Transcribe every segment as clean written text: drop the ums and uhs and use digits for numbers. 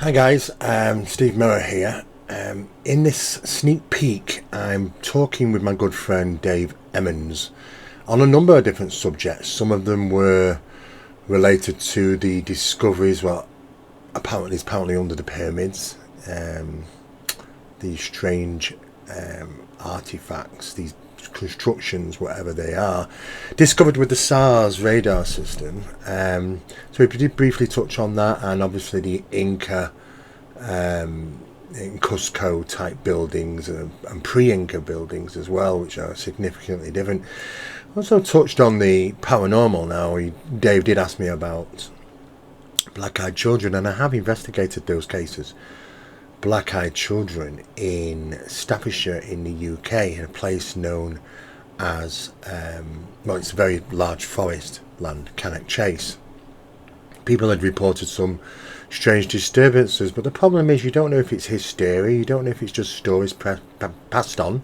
Hi guys, Steve Mera here. In this sneak peek, I'm talking with my good friend Dave Emmons on a number of different subjects. Some of them were related to the discoveries, well, apparently under the pyramids, these strange artifacts, these constructions, whatever they are, discovered with the SARS radar system. So we did briefly touch on that, and obviously the Inca in Cusco type buildings and pre-Inca buildings as well, which are significantly different. Also touched on the paranormal. Now, Dave did ask me about black-eyed children, and I have investigated those cases. Black-eyed children in Staffordshire in the UK, in a place known as, well, it's a very large forest land, Cannock Chase. People had reported some strange disturbances, but the problem is you don't know if it's hysteria, you don't know if it's just stories passed on,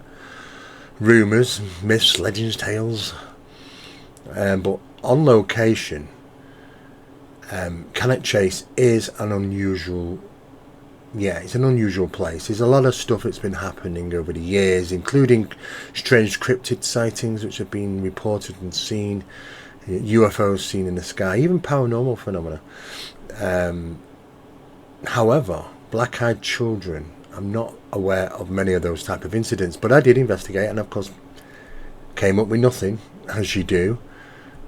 rumours, myths, legends, tales. But on location, Cannock Chase is an unusual, it's an unusual place. There's a lot of stuff that's been happening over the years, including strange cryptid sightings which have been reported and seen, UFOs seen in the sky, even paranormal phenomena. However, black-eyed children, I'm not aware of many of those type of incidents, but I did investigate and of course came up with nothing, as you do.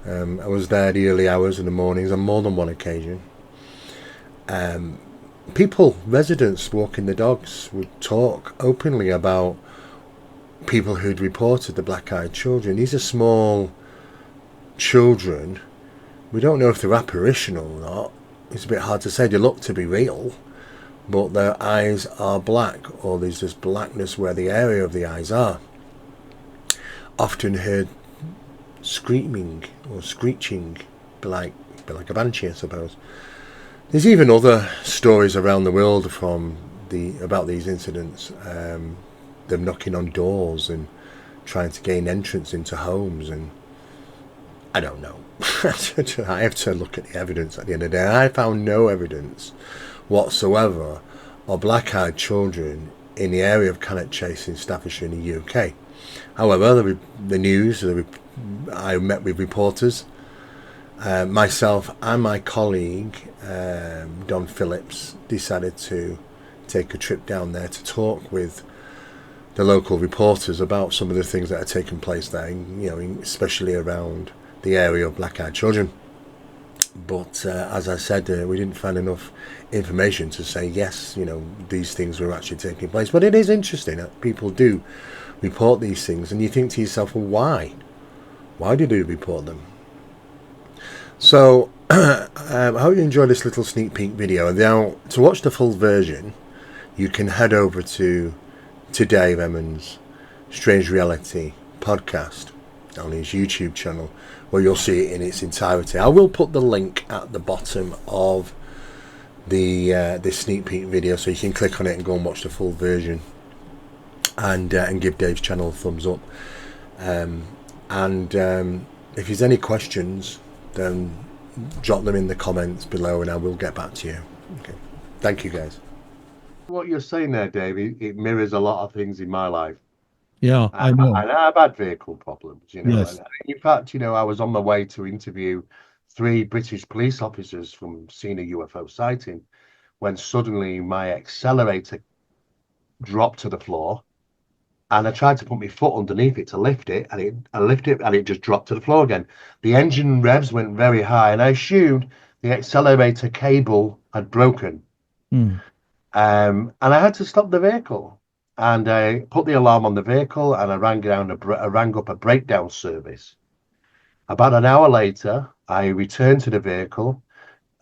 I was there the early hours in the mornings on more than one occasion. People, residents walking the dogs, would talk openly about people who'd reported the black-eyed children. These are small children. We don't know if they're apparitional or not. It's a bit hard to say. They look to be real, but their eyes are black, or there's just blackness where the area of the eyes are. Often heard screaming or screeching, be like a banshee, I suppose. There's even other stories around the world about these incidents. Them knocking on doors and trying to gain entrance into homes, and I don't know. I have to look at the evidence at the end of the day. I found no evidence whatsoever of black-eyed children in the area of Cannock Chase in Staffordshire in the UK. However, the news, I met with reporters, myself and my colleague, Don Phillips, decided to take a trip down there to talk with the local reporters about some of the things that are taking place there, especially around the area of black-eyed children. But as I said, we didn't find enough information to say yes, these things were actually taking place. But it is interesting that people do report these things, and you think to yourself, well, why? Why do they report them? So I hope you enjoy this little sneak peek video. Now, to watch the full version, you can head over to Dave Emmons' Strange Reality podcast on his YouTube channel, where you'll see it in its entirety. I will put the link at the bottom of this sneak peek video, so you can click on it and go and watch the full version, and give Dave's channel a thumbs up. If there's any questions, then drop them in the comments below, and I will get back to you. Okay, thank you, guys. What you're saying there, Dave, it mirrors a lot of things in my life. Yeah, I know. And I've had vehicle problems, Yes. and in fact, I was on my way to interview 3 British police officers from seeing a UFO sighting, when suddenly my accelerator dropped to the floor, and I tried to put my foot underneath it to lift it, and I lifted it, and it just dropped to the floor again. The engine revs went very high, and I assumed the accelerator cable had broken. Hmm. And I had to stop the vehicle, and I put the alarm on the vehicle, and I rang up a breakdown service. About an hour later, I returned to the vehicle,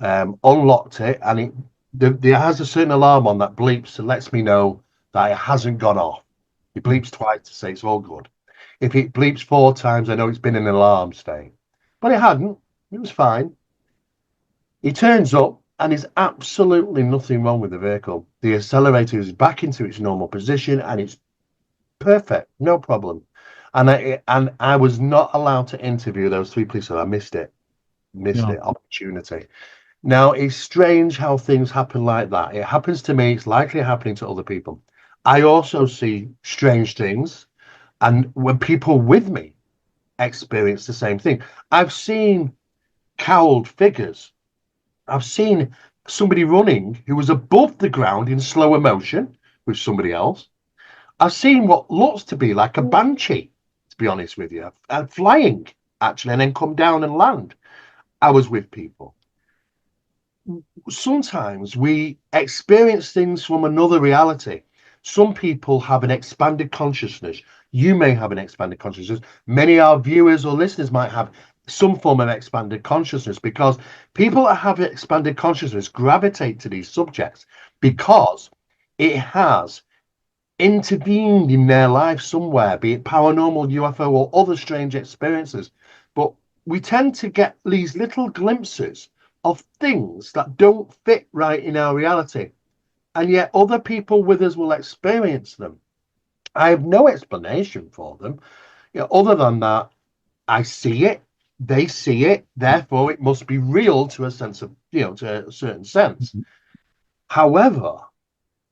unlocked it, and it has a certain alarm on that bleeps and lets me know that it hasn't gone off. It bleeps twice to say it's all good. If it bleeps 4 times, I know it's been in an alarm state. But it hadn't. It was fine. He turns up, and there's absolutely nothing wrong with the vehicle. The accelerator is back into its normal position, and it's perfect, no problem. And I was not allowed to interview those 3 police. So I missed it Yeah. opportunity. Now, it's strange how things happen like that. It happens to me, it's likely happening to other people. I also see strange things, and when people with me experience the same thing, I've seen cowled figures. I've seen somebody running who was above the ground in slower motion with somebody else. I've seen what looks to be like a banshee, to be honest with you, and flying actually, and then come down and land. I was with people. Sometimes we experience things from another reality. Some people have an expanded consciousness. You may have an expanded consciousness. Many of our viewers or listeners might have some form of expanded consciousness, because people that have expanded consciousness gravitate to these subjects because it has intervened in their life somewhere, be it paranormal, UFO, or other strange experiences. But we tend to get these little glimpses of things that don't fit right in our reality. And yet other people with us will experience them. I have no explanation for them, other than that I see it, they see it, therefore it must be real to a sense of, to a certain sense. However,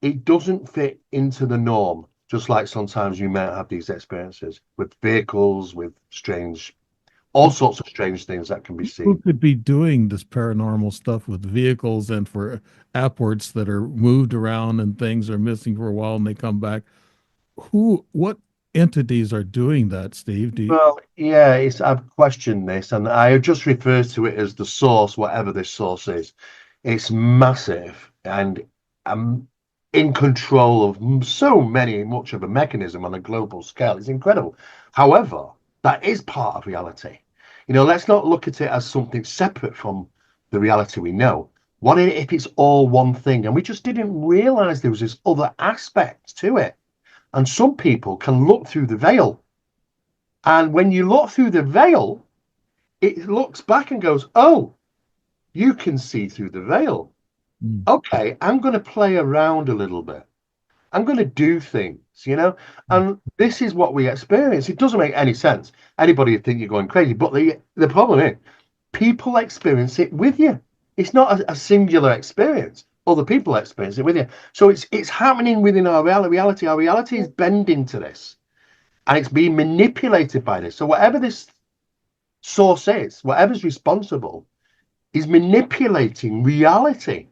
it doesn't fit into the norm. Just like sometimes you might have these experiences with vehicles, with strange, all sorts of strange things that can be Who seen. could be doing this paranormal stuff with vehicles and for airports that are moved around and things are missing for a while and they come back? What entities are doing that, Steve? Well, yeah, I've questioned this, and I just refer to it as the source, whatever this source is. It's massive, and I'm in control of so much of a mechanism on a global scale. It's incredible. However, that is part of reality. Let's not look at it as something separate from the reality we know. What if it's all one thing, and we just didn't realize there was this other aspect to it? And some people can look through the veil, and when you look through the veil, it looks back and goes, oh, you can see through the veil. Mm. Okay, I'm going to play around a little bit. I'm going to do things. And this is what we experience. It doesn't make any sense. Anybody would think you're going crazy, but the problem is people experience it with you. It's not a singular experience. Other people experience it with you. So it's happening within our reality. Our reality is bending to this, and it's being manipulated by this. So whatever this source is, whatever's responsible, is manipulating reality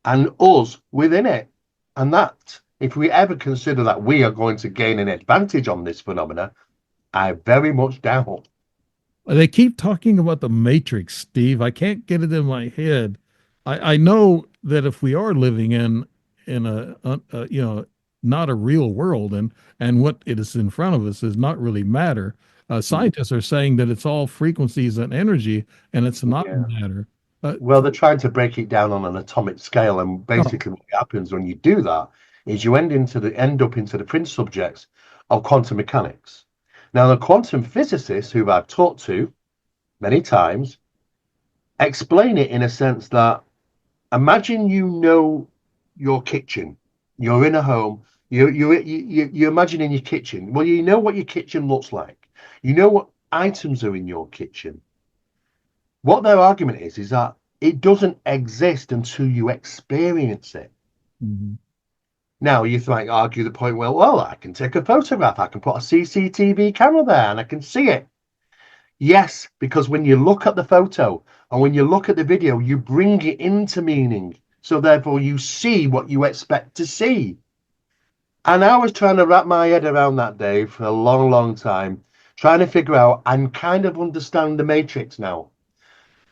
and us within it. And that, if we ever consider that we are going to gain an advantage on this phenomena, I very much doubt. They keep talking about the Matrix, Steve. I can't get it in my head. I know that if we are living in not a real world, and what it is in front of us does not really matter. Scientists are saying that it's all frequencies and energy, and it's not Yeah. matter. Uh, Well, they're trying to break it down on an atomic scale, and oh, basically what happens when you do that is you end up into the fringe subjects of quantum mechanics. Now, the quantum physicists who I've talked to many times explain it in a sense that, imagine your kitchen, you're in a home, you imagine in your kitchen. Well, you know what your kitchen looks like, you know what items are in your kitchen. What their argument is that it doesn't exist until you experience it. mhm. Now you might argue the point, well, I can take a photograph, I can put a CCTV camera there and I can see it. Yes, because when you look at the photo and when you look at the video, you bring it into meaning. So therefore you see what you expect to see. And I was trying to wrap my head around that, Dave, for a long, long time, trying to figure out and kind of understand the matrix now.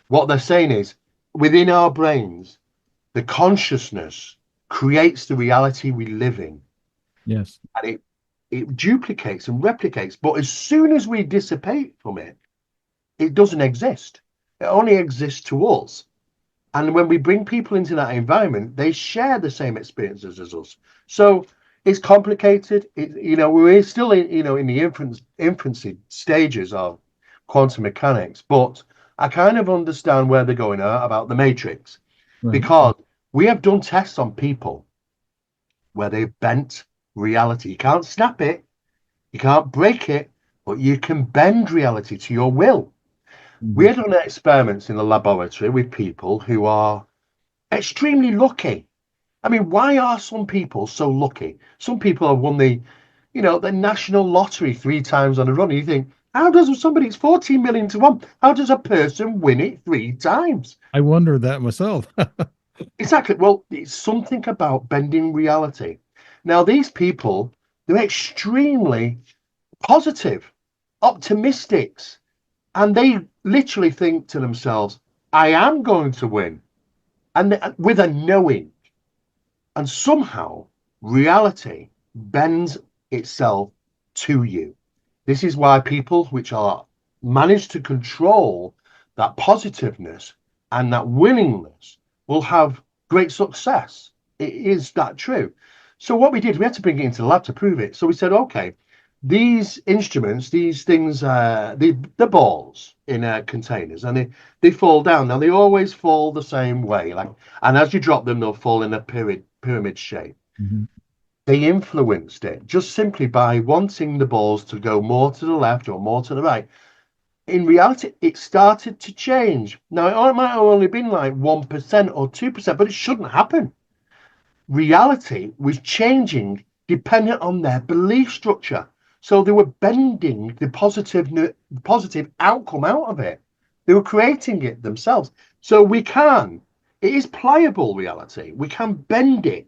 What they're saying is, within our brains, the consciousness creates the reality we live in, Yes. and it duplicates and replicates. But as soon as we dissipate from it, it doesn't exist. It only exists to us. And when we bring people into that environment, they share the same experiences as us. So it's complicated. We're still in the infancy stages of quantum mechanics, but I kind of understand where they're going at about the matrix, Right. because we have done tests on people where they've bent reality. You can't snap it, you can't break it, but you can bend reality to your will. We had done experiments in the laboratory with people who are extremely lucky. I mean, why are some people so lucky? Some people have won the national lottery 3 times on a run. And you think, how does somebody, it's 14 million to one, how does a person win it 3 times? I wonder that myself. Exactly. Well, it's something about bending reality. Now, these people, they're extremely positive, optimistics, and they literally think to themselves, I am going to win, and with a knowing. And somehow reality bends itself to you. This is why people which are managed to control that positiveness and that willingness will have great success. It is that true. So what we did, we had to bring it into the lab to prove it. So we said, okay, these instruments, these things, the balls in containers, and they fall down. Now they always fall the same way, and as you drop them, they'll fall in a pyramid shape. Mhm. They influenced it just simply by wanting the balls to go more to the left or more to the right. In reality, it started to change. Now, it might have only been like 1% or 2%, but it shouldn't happen. Reality was changing dependent on their belief structure. So they were bending the positive outcome out of it. They were creating it themselves. So it is pliable reality. We can bend it.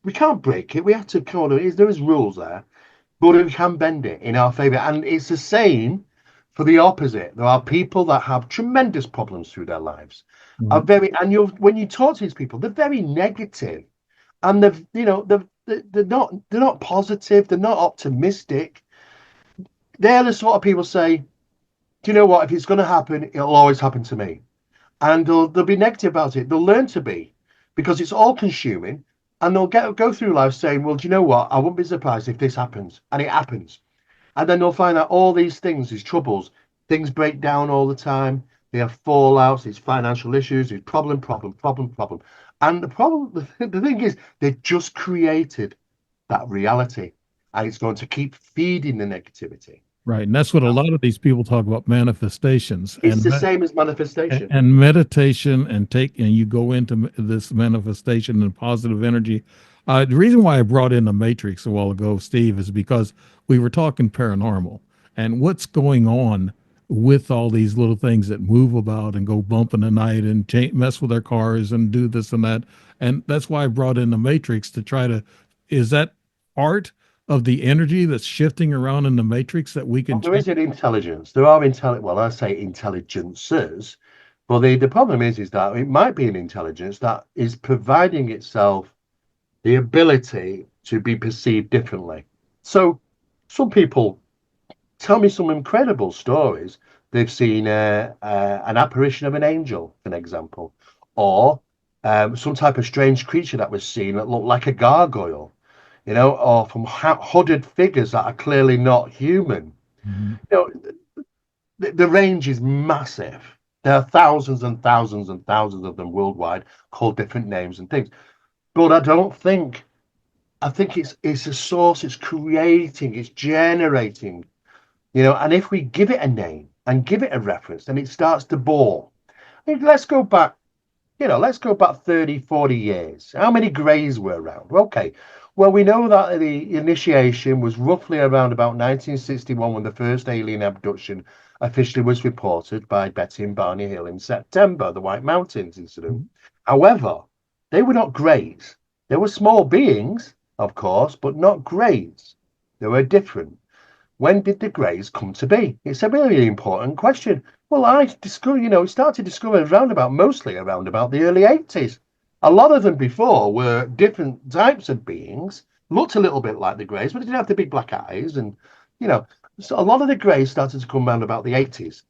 We can't break it. We have to there is rules there, but we can bend it in our favor. And it's the same for the opposite. There are people that have tremendous problems through their lives. Are Mhm. very, and when you talk to these people, they're very negative, and they're not positive. They're not optimistic. They're the sort of people say, do you know what? If it's going to happen, it'll always happen to me, and they'll be negative about it. They'll learn to be, because it's all consuming, and they'll go through life saying, well, do you know what? I won't be surprised if this happens, and it happens. And then they'll find out all these things, these troubles, things break down all the time. They have fallouts, these financial issues, these problem. And the thing is, they just created that reality, and it's going to keep feeding the negativity. Right. And that's what a lot of these people talk about, manifestations It's the same as manifestation. and meditation, and you go into this manifestation and positive energy. The reason why I brought in the Matrix a while ago, Steve, is because we were talking paranormal and what's going on with all these little things that move about and go bump in the night and mess with their cars and do this and that. And that's why I brought in the Matrix to try to, is that part of the energy that's shifting around in the Matrix that we Well, can there change? is an intelligence. There are well, I say intelligences, but the problem is that it might be an intelligence that is providing itself the ability to be perceived differently. So some people tell me some incredible stories. They've seen an apparition of an angel, for an example, or some type of strange creature that was seen that looked like a gargoyle, or from hooded figures that are clearly not human. Mhm. You know, the range is massive. There are thousands and thousands and thousands of them worldwide, called different names and things. But I think it's a source, it's creating, it's generating, and if we give it a name and give it a reference, then it starts to bore. I mean, let's go back 30, 40 years. How many greys were around? Okay. Well, we know that the initiation was roughly around about 1961 when the first alien abduction officially was reported by Betty and Barney Hill in September, the White Mountains incident. However, they were not greys. They were small beings, of course, but not greys. They were different. When did the greys come to be? It's a really important question. Well, I discovered, started discovering mostly around about the early 80s. A lot of them before were different types of beings, looked a little bit like the greys, but they didn't have the big black eyes. And, you know, so a lot of the greys started to come around about the 80s.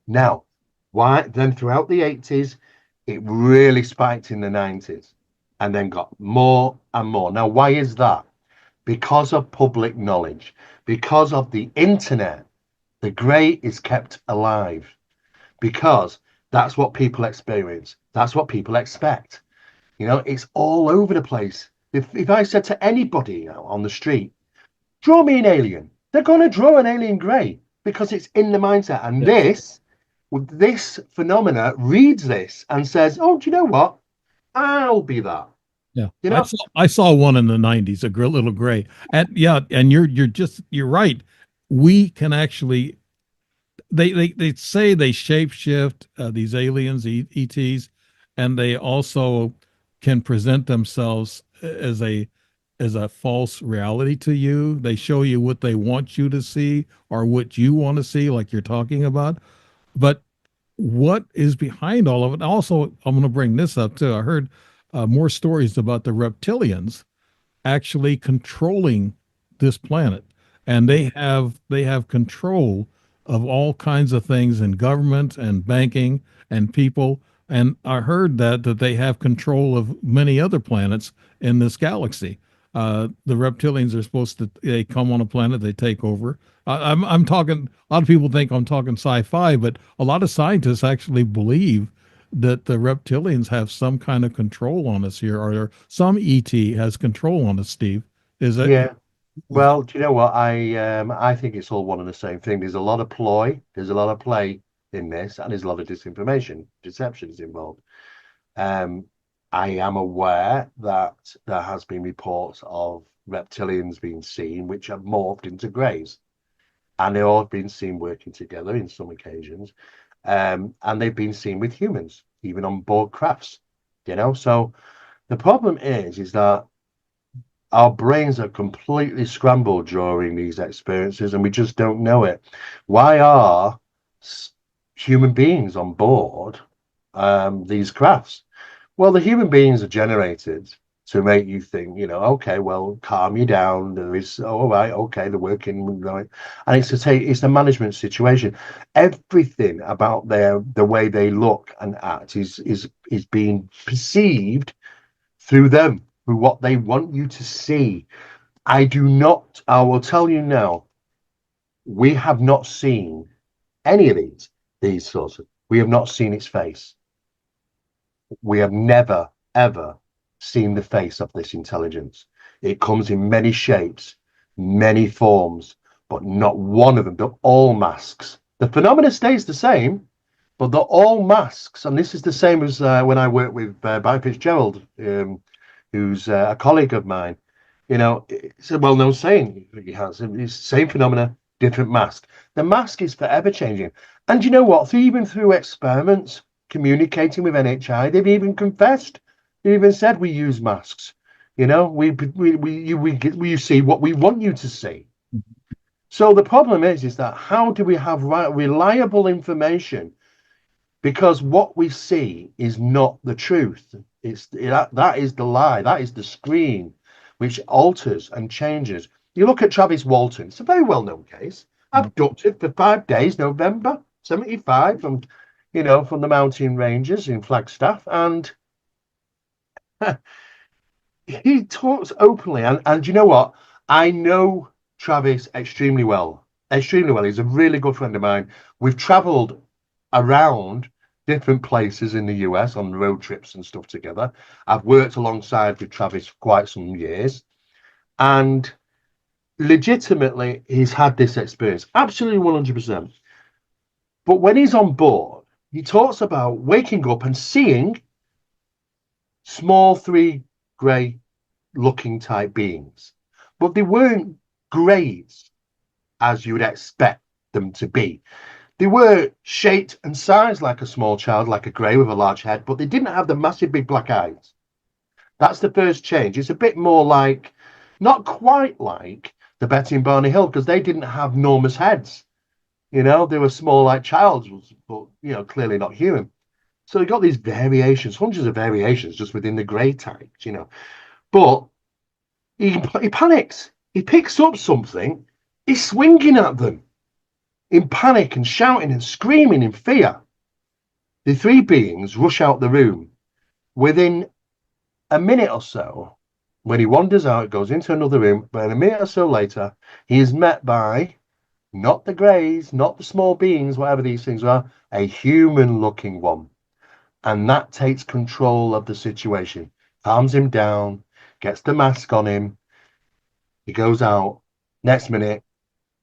Now, why then throughout the 80s, it really spiked in the 90s and then got more and more. Now, why is that? Because of public knowledge, because of the internet, the grey is kept alive because that's what people experience. That's what people expect. It's all over the place. If I said to anybody on the street, draw me an alien, they're going to draw an alien grey because it's in the mindset. And Yes. this This phenomena reads this and says, "Oh, do you know what? I'll be that." Yeah, You I know? saw I saw one in the '90s, a little gray. And yeah, and you're right. We can actually they say they shapeshift, these aliens, ETs, and they also can present themselves as a false reality to you. They show you what they want you to see or what you want to see, like you're talking about. But what is behind all of it? Also, I'm going to bring this up too. I heard more stories about the reptilians actually controlling this planet, and they have control of all kinds of things in government and banking and people. And I heard that they have control of many other planets in this galaxy. The reptilians are supposed to, they come on a planet, they take over. I'm talking, a lot of people think I'm talking sci-fi, but a lot of scientists actually believe that the reptilians have some kind of control on us here, or some ET has control on us, Steve. Is that Yeah. Well, do you know what? I think it's all one and the same thing. There's a lot of ploy, there's a lot of play in this, and there's a lot of disinformation, deception is involved. Um, I am aware that there has been reports of reptilians being seen, which have morphed into greys, and they've all been seen working together in some occasions. And they've been seen with humans, even on board crafts. So the problem is that our brains are completely scrambled during these experiences and we just don't know it. Why are human beings on board these crafts? Well, the human beings are generated to make you think, okay, well, calm you down. There is, all right, okay, they're working, right, and it's the management situation. Everything about the way they look and act is being perceived through them, through what they want you to see. I will tell you now, we have not seen any of these sorts of, we have not seen its face. We have never, ever seen the face of this intelligence. It comes in many shapes, many forms, but not one of them. They're all masks. The phenomena stays the same, but they're all masks. And this is the same as when I worked with Barry Fitzgerald, who's a colleague of mine. It's a well-known saying he has. It's the same phenomena, different mask. The mask is forever changing. And you know what? Even through experiments, communicating with NHI, they've even confessed. They even said we use masks. We see what we want you to see. So the problem is that how do we have reliable information? Because what we see is not the truth. That is the lie. That is the screen, which alters and changes. You look at Travis Walton. It's a very well-known case. Abducted for 5 days, November 75, from the mountain ranges in Flagstaff, and he talks openly. And you know what? I know Travis extremely well. Extremely well. He's a really good friend of mine. We've travelled around different places in the US on road trips and stuff together. I've worked alongside with Travis for quite some years, and legitimately he's had this experience, absolutely 100%. But when he's on board, he talks about waking up and seeing small 3 grey looking type beings, but they weren't greys as you would expect them to be. They were shaped and sized like a small child, like a grey with a large head, but they didn't have the massive big black eyes. That's the first change. It's a bit more like, not quite like the Betty and Barney Hill, because they didn't have enormous heads. They were small like child's, but clearly not human. So you got these variations, hundreds of variations just within the grey types. But he panics. He picks up something. He's swinging at them in panic and shouting and screaming in fear. The 3 beings rush out the room. Within a minute or so, when he wanders out, goes into another room, but a minute or so later, he is met by not the greys, not the small beings, whatever these things are, a human-looking one. And that takes control of the situation, calms him down, gets the mask on him. He goes out. Next minute,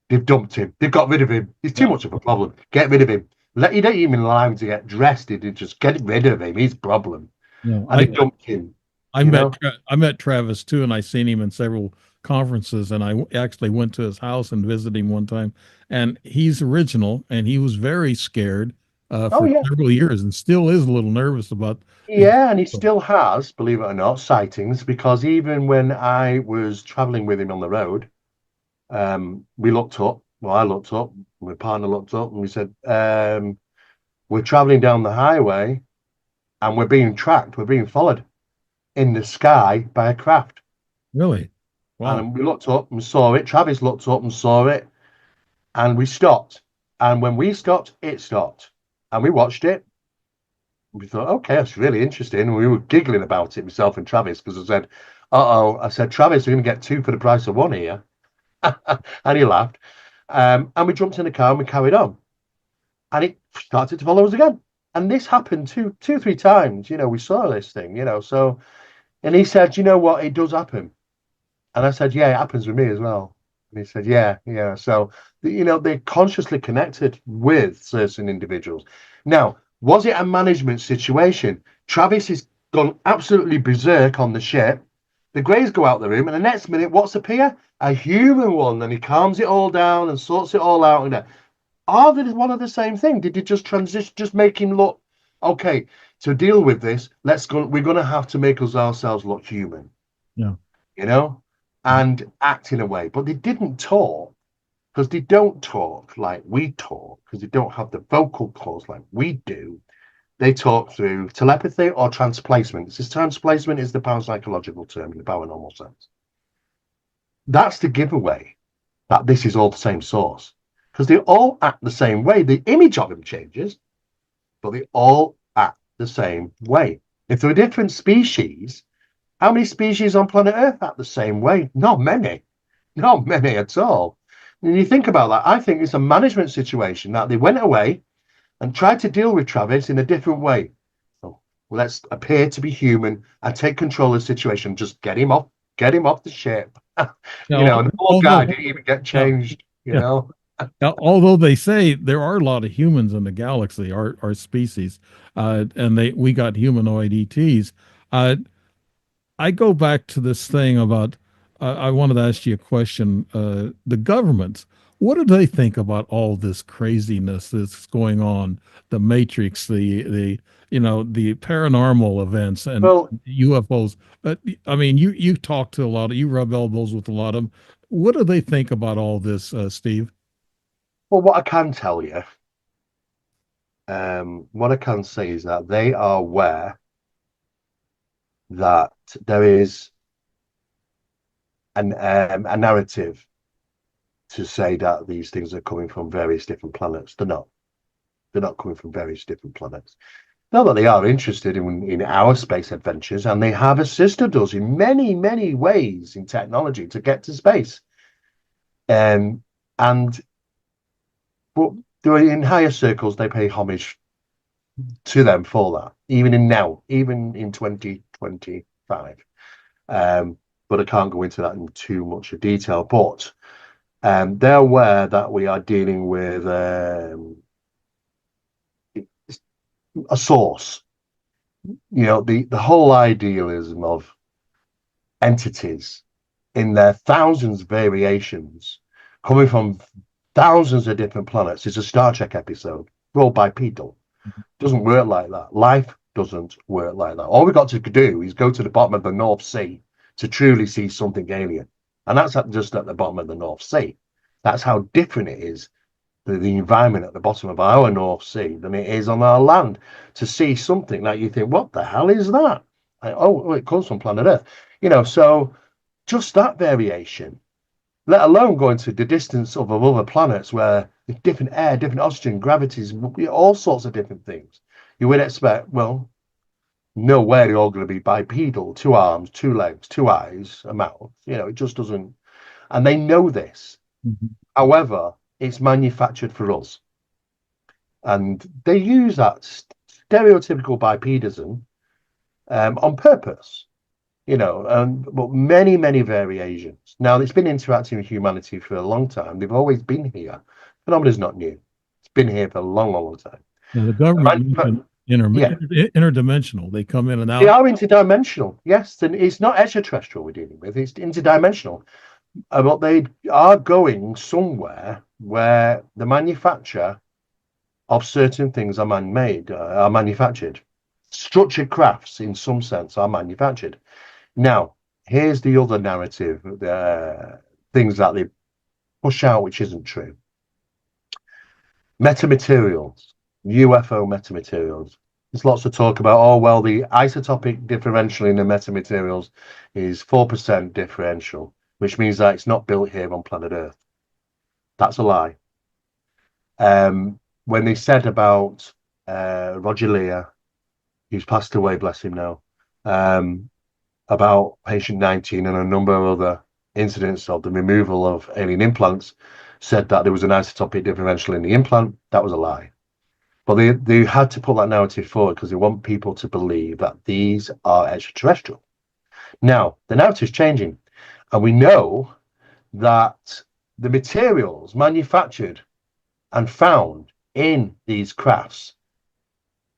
they've dumped him. They've got rid of him. He's too much of a problem. Get rid of him. You don't even allow him to get dressed. He'd just get rid of him. He's a problem. You know, And they dumped him, I you met know? I met Travis too, and I seen him in several conferences, and actually went to his house and visited him one time. And he's original, and he was very scared Oh, for yeah. several years, and still is a little nervous about the. Yeah, and he still has, believe it or not, sightings, because even when I was traveling with him on the road, we looked up. Well, I looked up, my partner looked up, and we said, we're traveling down the highway and we're being tracked, we're being followed in the sky by a craft. Really, wow, And we looked up and saw it. Travis looked up and saw it, and we stopped. And when we stopped, it stopped. And we watched it. We thought, okay, that's really interesting. And we were giggling about it, myself and Travis, because I said, I said, Travis, we're going to get two for the price of one here. And he laughed. And we jumped in the car and we carried on. And it started to follow us again. And this happened two, 3 times. We saw this thing. So, and he said, you know what? It does happen. And I said, yeah, it happens with me as well. And he said, yeah, yeah. So, they're consciously connected with certain individuals. Now, was it a management situation? Travis has gone absolutely berserk on the ship. The Greys go out the room, and the next minute, what's appear? A human one. And he calms it all down and sorts it all out. And are they one of the same thing? Did you just transition, just make him look, okay, to deal with this, we're going to have to make ourselves look human, yeah, you know? And act in a way. But they didn't talk because they don't talk like we talk because they don't have the vocal cords like we do. They talk through telepathy or transplacement. This transplacement is the parapsychological term in the paranormal sense. That's the giveaway that this is all the same source because they all act the same way. The image of them changes, but they all act the same way. If they're a different species, how many species on planet Earth act the same way? Not many. Not many at all. And you think about that, I think it's a management situation that they went away and tried to deal with Travis in a different way. So let's appear to be human and take control of the situation. Just get him off the ship. now, And the poor although guy didn't even get yeah, changed, you yeah. know. Now, although they say there are a lot of humans in the galaxy, our species, and we got humanoid ETs. Uh, I go back to this thing about. I wanted to ask you a question. The governments, what do they think about all this craziness that's going on? The Matrix, the paranormal events and Well, UFOs. I mean, you talk to a lot of, you rub elbows with a lot of them. What do they think about all this, Steve? what I can tell you, what I can say is that they are aware that there is a narrative to say that these things are coming from various different planets. They're not. They're not coming from various different planets. Now that they are interested in our space adventures, and they have assisted us in many, many ways in technology to get to space. And but in higher circles, they pay homage to them for that, even in 2025. But I can't go into that in too much of detail. But they're aware that we are dealing with a source. The whole idealism of entities in their thousands of variations coming from thousands of different planets is a Star Trek episode. We're all bipedal. Doesn't work like that. Life doesn't work like that. All we got to do is go to the bottom of the North Sea to truly see something alien. And that's just at the bottom of the North Sea. That's how different it is, the environment at the bottom of our North Sea, than it is on our land. To see something that you think, what the hell is that? It comes from planet Earth. So just that variation, let alone going to the distance of other planets where different air, different oxygen, gravities, all sorts of different things. You would expect, well, no way they're all going to be bipedal, 2 arms, 2 legs, 2 eyes, a mouth. It just doesn't. And they know this. Mhm. However, it's manufactured for us. And they use that stereotypical bipedism on purpose. But many, many variations. Now, it's been interacting with humanity for a long time. They've always been here. Phenomena's not new. It's been here for a long, long, long time. Now, the government mentioned Yeah, interdimensional. They come in and they out. are interdimensional. Yes, and it's not extraterrestrial we're dealing with; it's interdimensional. But they are going somewhere where the manufacture of certain things are man-made, are manufactured. Structured crafts, in some sense, are manufactured. Now, here's the other narrative, things that they push out, which isn't true. Metamaterials, UFO metamaterials. There's lots of talk about, oh, well, the isotopic differential in the metamaterials is 4% differential, which means that it's not built here on planet Earth. That's a lie. When they said about Roger Lear, who's passed away, bless him now, about patient 19 and a number of other incidents of the removal of alien implants, said that there was an isotopic differential in the implant. That was a lie. But they had to put that narrative forward because they want people to believe that these are extraterrestrial. Now, the narrative's changing, and we know that the materials manufactured and found in these crafts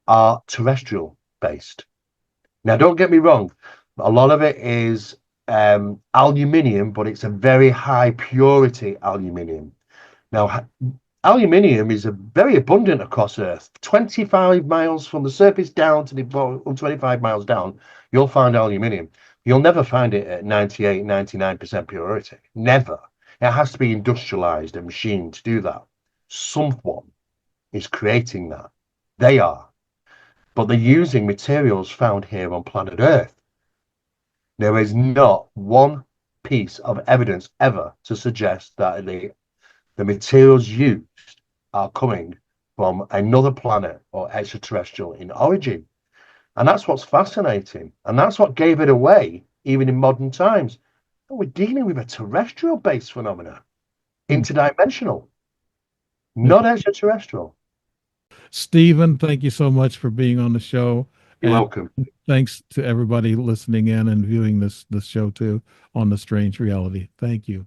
are terrestrial based. Now, don't get me wrong, a lot of it is aluminium, but it's a very high purity aluminium. Now, aluminium is very abundant across Earth. 25 miles from the surface down to the bottom, 25 miles down, you'll find aluminium. You'll never find it at 98, 99% purity. Never. It has to be industrialized and machined to do that. Someone is creating that. They are. But they're using materials found here on planet Earth. There is not one piece of evidence ever to suggest that the materials used are coming from another planet or extraterrestrial in origin. And that's what's fascinating. And that's what gave it away, even in modern times. We're dealing with a terrestrial-based phenomena, interdimensional, not extraterrestrial. Stephen, thank you so much for being on the show. You're welcome. Thanks to everybody listening in and viewing this show too on The Strange Reality. Thank you.